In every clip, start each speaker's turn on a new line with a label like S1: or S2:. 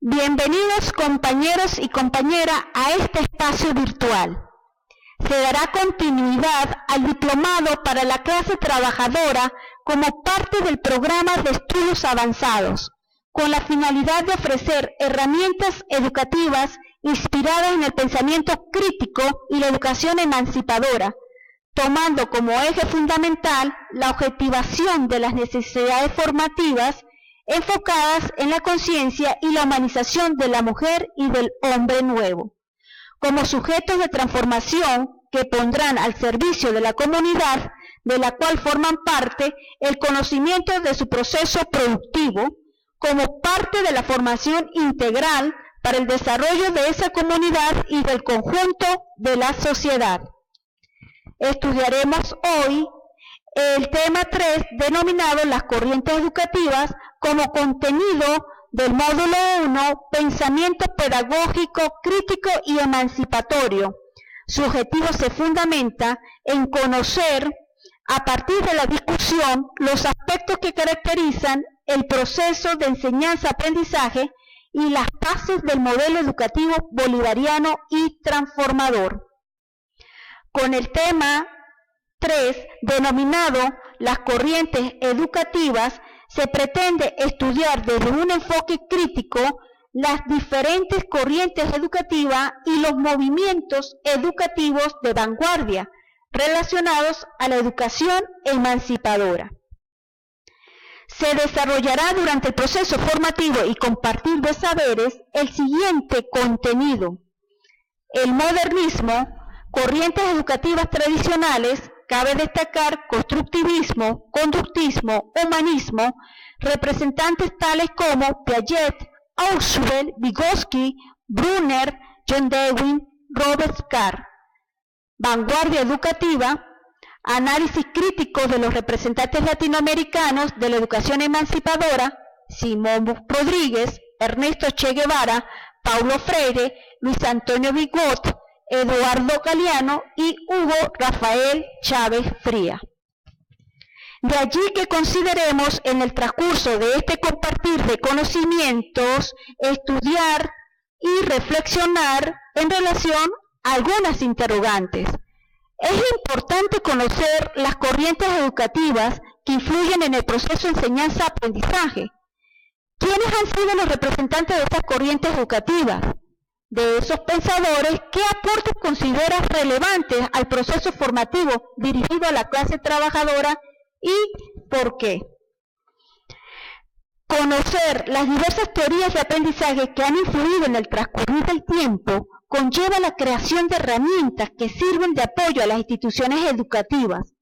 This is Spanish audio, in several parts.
S1: Bienvenidos compañeros y compañeras a este espacio virtual. Se dará continuidad al diplomado para la clase trabajadora como parte del programa de estudios avanzados, con la finalidad de ofrecer herramientas educativas inspiradas en el pensamiento crítico y la educación emancipadora, tomando como eje fundamental la objetivación de las necesidades formativas enfocadas en la conciencia y la humanización de la mujer y del hombre nuevo, como sujetos de transformación que pondrán al servicio de la comunidad de la cual forman parte el conocimiento de su proceso productivo, como parte de la formación integral para el desarrollo de esa comunidad y del conjunto de la sociedad. Estudiaremos hoy el tema 3, denominado las corrientes educativas, como contenido del módulo 1, pensamiento pedagógico, crítico y emancipatorio. Su objetivo se fundamenta en conocer, a partir de la discusión, los aspectos que caracterizan el proceso de enseñanza-aprendizaje y las bases del modelo educativo bolivariano y transformador. Con el tema 3, denominado las corrientes educativas, se pretende estudiar desde un enfoque crítico las diferentes corrientes educativas y los movimientos educativos de vanguardia relacionados a la educación emancipadora. Se desarrollará durante el proceso formativo y compartir de saberes el siguiente contenido: el modernismo, corrientes educativas tradicionales, cabe destacar constructivismo, conductismo, humanismo, representantes tales como Piaget, Ausubel, Vygotsky, Brunner, John Dewey, Robert Scar. Vanguardia educativa, análisis crítico de los representantes latinoamericanos de la educación emancipadora, Simón Rodríguez, Ernesto Che Guevara, Paulo Freire, Luis Antonio Vigot, Eduardo Galeano y Hugo Rafael Chávez Fría. De allí que consideremos en el transcurso de este compartir de conocimientos, estudiar y reflexionar en relación a algunas interrogantes. Es importante conocer las corrientes educativas que influyen en el proceso de enseñanza-aprendizaje. ¿Quiénes han sido los representantes de estas corrientes educativas? De esos pensadores, ¿qué aportes consideras relevantes al proceso formativo dirigido a la clase trabajadora y por qué? Conocer las diversas teorías de aprendizaje que han influido en el transcurrir del tiempo conlleva la creación de herramientas que sirven de apoyo a las instituciones educativas.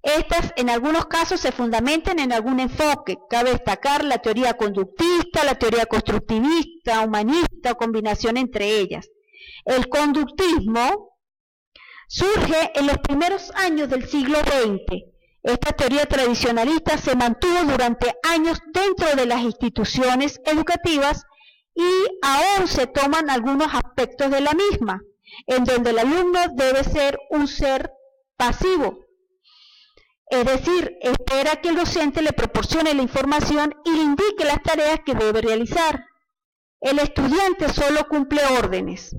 S1: Estas, en algunos casos, se fundamentan en algún enfoque. Cabe destacar la teoría conductista, la teoría constructivista, humanista, o combinación entre ellas. El conductismo surge en los primeros años del siglo XX. Esta teoría tradicionalista se mantuvo durante años dentro de las instituciones educativas y aún se toman algunos aspectos de la misma, en donde el alumno debe ser un ser pasivo. Es decir, espera que el docente le proporcione la información y le indique las tareas que debe realizar. El estudiante solo cumple órdenes,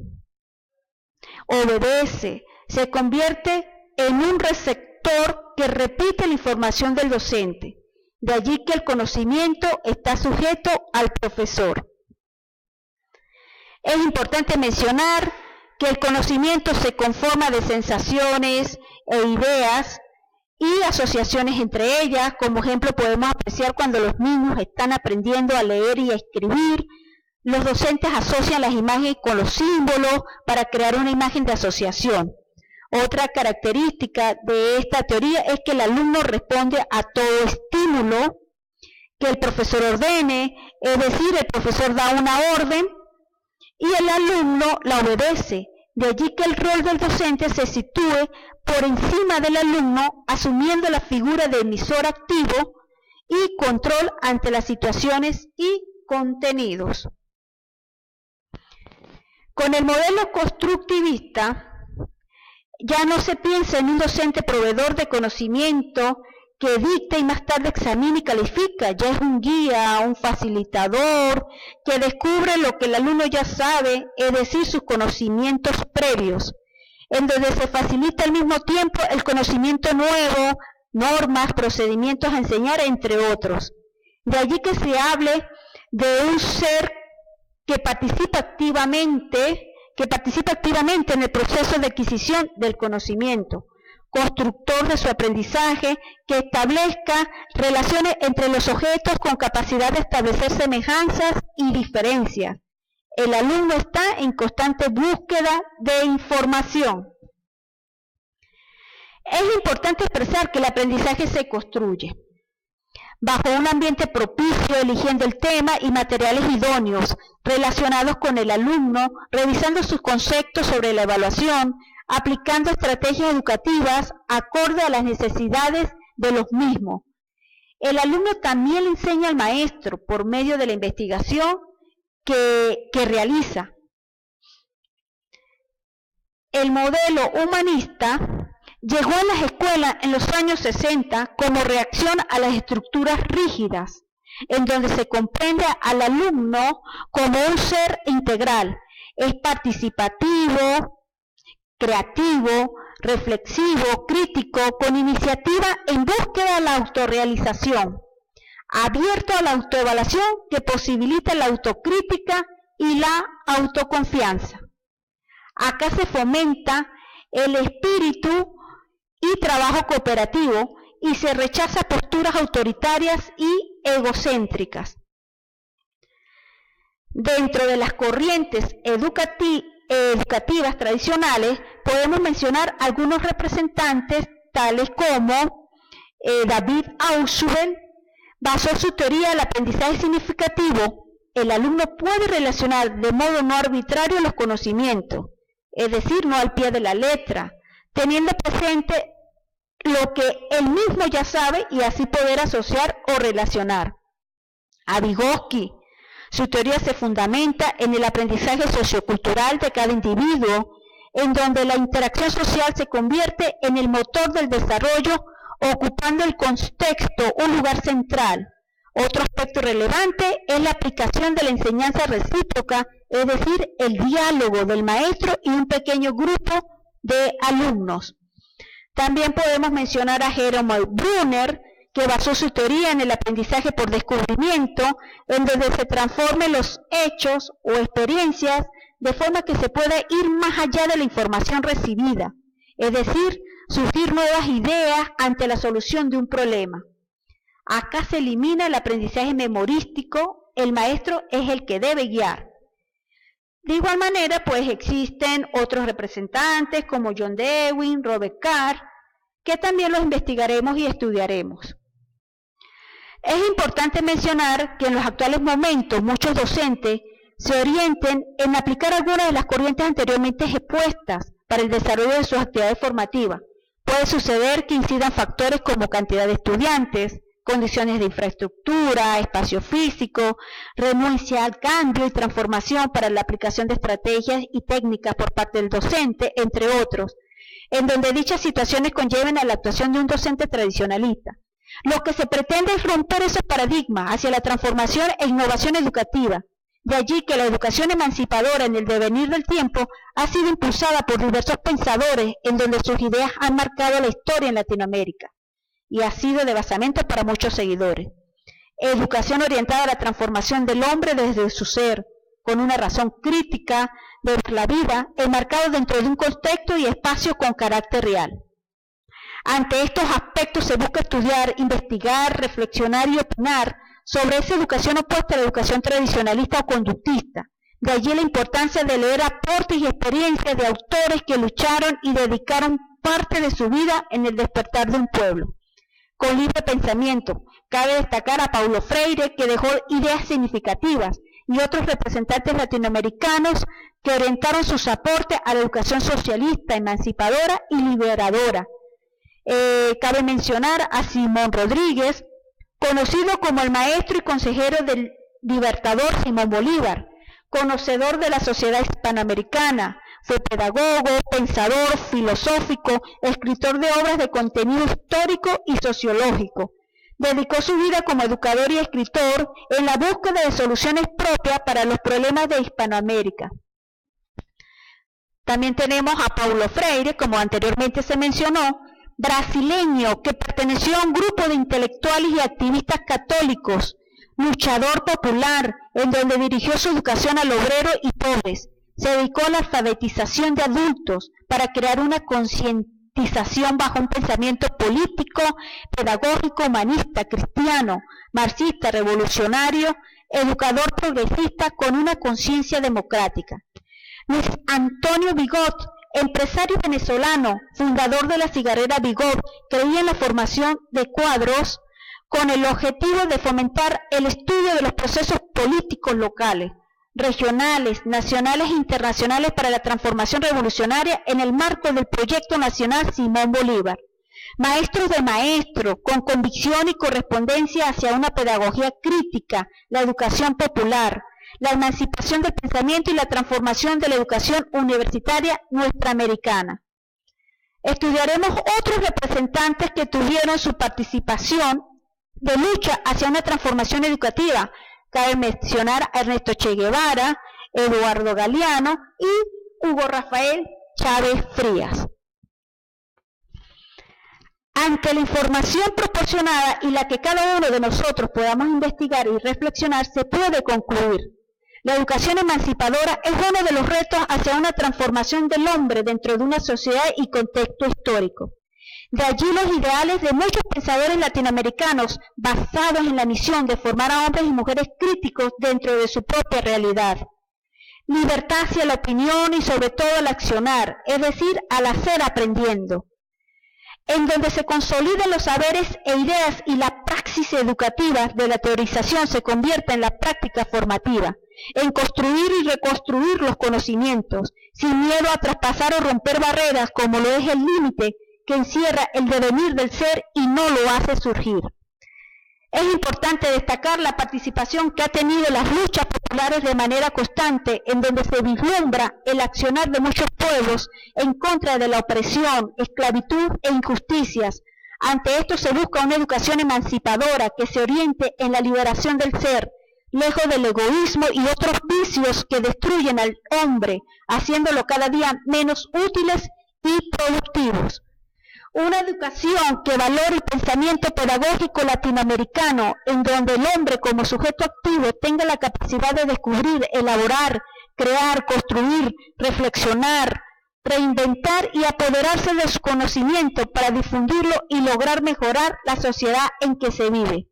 S1: obedece, se convierte en un receptor que repite la información del docente. De allí que el conocimiento está sujeto al profesor. Es importante mencionar que el conocimiento se conforma de sensaciones e ideas y asociaciones entre ellas. Como ejemplo podemos apreciar cuando los niños están aprendiendo a leer y a escribir, los docentes asocian las imágenes con los símbolos para crear una imagen de asociación. Otra característica de esta teoría es que el alumno responde a todo estímulo que el profesor ordene, es decir, el profesor da una orden y el alumno la obedece. De allí que el rol del docente se sitúe por encima del alumno, asumiendo la figura de emisor activo y control ante las situaciones y contenidos. Con el modelo constructivista, ya no se piensa en un docente proveedor de conocimiento que dicta y más tarde examina y califica, ya es un guía, un facilitador, que descubre lo que el alumno ya sabe, es decir, sus conocimientos previos, en donde se facilita al mismo tiempo el conocimiento nuevo, normas, procedimientos a enseñar, entre otros. De allí que se hable de un ser que participa activamente en el proceso de adquisición del conocimiento, constructor de su aprendizaje, que establezca relaciones entre los objetos con capacidad de establecer semejanzas y diferencias. El alumno está en constante búsqueda de información. Es importante expresar que el aprendizaje se construye bajo un ambiente propicio, eligiendo el tema y materiales idóneos relacionados con el alumno, revisando sus conceptos sobre la evaluación, aplicando estrategias educativas acorde a las necesidades de los mismos. El alumno también le enseña al maestro por medio de la investigación que realiza. El modelo humanista llegó a las escuelas en los años 60 como reacción a las estructuras rígidas, en donde se comprende al alumno como un ser integral. Es participativo, creativo, reflexivo, crítico, con iniciativa en búsqueda de la autorrealización, abierto a la autoevaluación que posibilita la autocrítica y la autoconfianza. Acá se fomenta el espíritu y trabajo cooperativo y se rechaza posturas autoritarias y egocéntricas. Dentro de las corrientes educativas tradicionales podemos mencionar algunos representantes tales como David Ausubel basó su teoría del aprendizaje significativo. El alumno puede relacionar de modo no arbitrario los conocimientos, es decir, no al pie de la letra, teniendo presente lo que él mismo ya sabe y así poder asociar o relacionar. A Vygotsky, su teoría se fundamenta en el aprendizaje sociocultural de cada individuo, en donde la interacción social se convierte en el motor del desarrollo, ocupando el contexto un lugar central. Otro aspecto relevante es la aplicación de la enseñanza recíproca, es decir, el diálogo del maestro y un pequeño grupo de alumnos. También podemos mencionar a Jerome Brunner, que basó su teoría en el aprendizaje por descubrimiento, en donde se transformen los hechos o experiencias de forma que se pueda ir más allá de la información recibida, es decir, surgir nuevas ideas ante la solución de un problema. Acá se elimina el aprendizaje memorístico, el maestro es el que debe guiar. De igual manera, pues existen otros representantes como John Dewey, Robert Carr, que también los investigaremos y estudiaremos. Es importante mencionar que en los actuales momentos muchos docentes se orienten en aplicar algunas de las corrientes anteriormente expuestas para el desarrollo de sus actividades formativas. Puede suceder que incidan factores como cantidad de estudiantes, condiciones de infraestructura, espacio físico, renuncia al cambio y transformación para la aplicación de estrategias y técnicas por parte del docente, entre otros, en donde dichas situaciones conlleven a la actuación de un docente tradicionalista. Lo que se pretende es romper esos paradigmas hacia la transformación e innovación educativa. De allí que la educación emancipadora en el devenir del tiempo ha sido impulsada por diversos pensadores en donde sus ideas han marcado la historia en Latinoamérica y ha sido de basamento para muchos seguidores. Educación orientada a la transformación del hombre desde su ser, con una razón crítica de la vida, enmarcado dentro de un contexto y espacio con carácter real. Ante estos aspectos se busca estudiar, investigar, reflexionar y opinar sobre esa educación opuesta a la educación tradicionalista o conductista. De allí la importancia de leer aportes y experiencias de autores que lucharon y dedicaron parte de su vida en el despertar de un pueblo. Con libre pensamiento, cabe destacar a Paulo Freire, que dejó ideas significativas, y otros representantes latinoamericanos que orientaron sus aportes a la educación socialista, emancipadora y liberadora. Cabe mencionar a Simón Rodríguez, conocido como el maestro y consejero del libertador Simón Bolívar, conocedor de la sociedad hispanoamericana, Fue pedagogo, pensador, filosófico, escritor de obras de contenido histórico y sociológico. Dedicó su vida como educador y escritor en la búsqueda de soluciones propias para los problemas de Hispanoamérica. También tenemos a Paulo Freire, como anteriormente se mencionó, brasileño que perteneció a un grupo de intelectuales y activistas católicos, luchador popular, en donde dirigió su educación al obrero y pobres. Se dedicó a la alfabetización de adultos para crear una concientización bajo un pensamiento político, pedagógico, humanista, cristiano, marxista, revolucionario, educador progresista con una conciencia democrática. Luis Antonio Bigot, empresario venezolano, fundador de la cigarrera Bigot, creía en la formación de cuadros con el objetivo de fomentar el estudio de los procesos políticos locales, regionales, nacionales e internacionales para la transformación revolucionaria en el marco del Proyecto Nacional Simón Bolívar. Maestros de maestros, con convicción y correspondencia hacia una pedagogía crítica, la educación popular, la emancipación del pensamiento y la transformación de la educación universitaria nuestroamericana. Estudiaremos otros representantes que tuvieron su participación de lucha hacia una transformación educativa. Cabe mencionar a Ernesto Che Guevara, Eduardo Galeano y Hugo Rafael Chávez Frías. Ante la información proporcionada y la que cada uno de nosotros podamos investigar y reflexionar, se puede concluir: la educación emancipadora es uno de los retos hacia una transformación del hombre dentro de una sociedad y contexto histórico. De allí los ideales de muchos pensadores latinoamericanos basados en la misión de formar a hombres y mujeres críticos dentro de su propia realidad. Libertad hacia la opinión y sobre todo al accionar, es decir, al hacer aprendiendo. En donde se consoliden los saberes e ideas y la praxis educativa de la teorización se convierta en la práctica formativa, en construir y reconstruir los conocimientos, sin miedo a traspasar o romper barreras como lo es el límite que encierra el devenir del ser y no lo hace surgir. Es importante destacar la participación que ha tenido las luchas populares de manera constante, en donde se vislumbra el accionar de muchos pueblos en contra de la opresión, esclavitud e injusticias. Ante esto se busca una educación emancipadora que se oriente en la liberación del ser, lejos del egoísmo y otros vicios que destruyen al hombre, haciéndolo cada día menos útiles y productivos. Una educación que valore el pensamiento pedagógico latinoamericano, en donde el hombre como sujeto activo tenga la capacidad de descubrir, elaborar, crear, construir, reflexionar, reinventar y apoderarse de su conocimiento para difundirlo y lograr mejorar la sociedad en que se vive.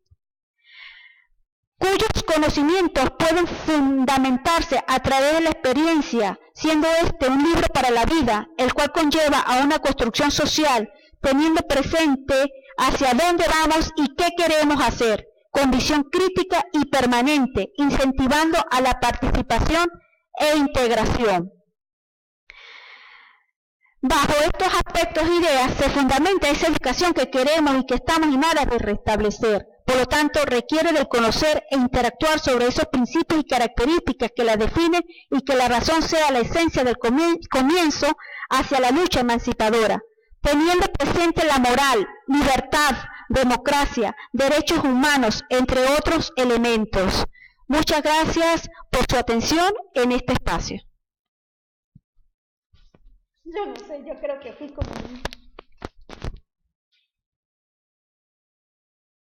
S1: Cuyos conocimientos pueden fundamentarse a través de la experiencia, siendo este un libro para la vida, el cual conlleva a una construcción social, teniendo presente hacia dónde vamos y qué queremos hacer, con visión crítica y permanente, incentivando a la participación e integración. Bajo estos aspectos e ideas se fundamenta esa educación que queremos y que estamos en aras de restablecer. Por lo tanto, requiere del conocer e interactuar sobre esos principios y características que la definen y que la razón sea la esencia del comienzo hacia la lucha emancipadora, teniendo presente la moral, libertad, democracia, derechos humanos, entre otros elementos. Muchas gracias por su atención en este espacio. Yo no sé, yo creo que fui como...